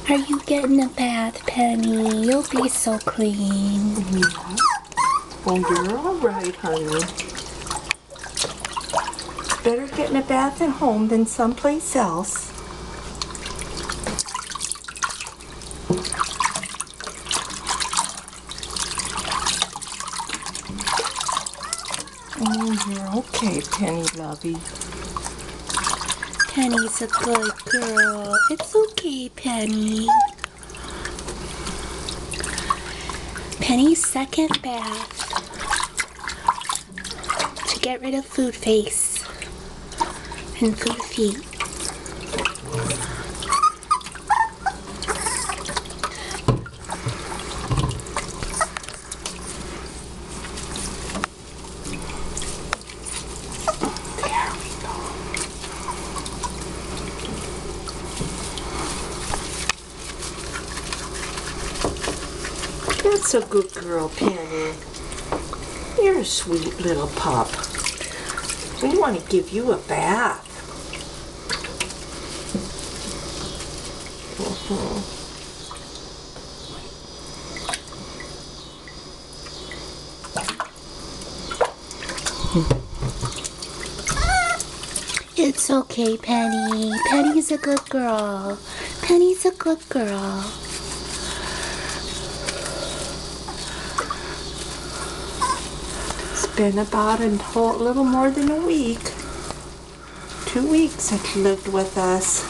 Are you getting a bath, Penny? You'll be so clean. Yeah. Oh, you're all right, honey. Better getting a bath at home than someplace else. Oh, you're okay, Penny lovey. Penny's a good girl. It's okay, Penny. Penny's second bath to get rid of food face and food feet. That's a good girl, Penny. You're a sweet little pup. We want to give you a bath. It's okay, Penny. Penny's a good girl. Penny's a good girl. It's been about a little more than a week. 2 weeks that you lived with us.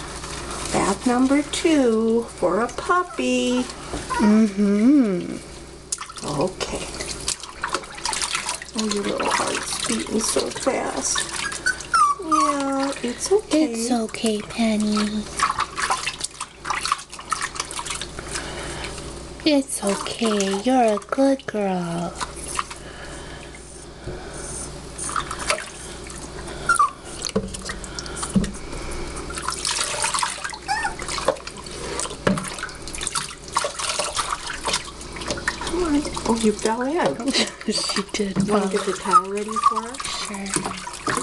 Bath number 2 for a puppy. Mm-hmm. Okay. Oh, your little heart's beating so fast. Yeah, it's okay. It's okay, Penny. It's okay. You're a good girl. Oh, you fell in. She did. Want to get the towel ready for her? Sure.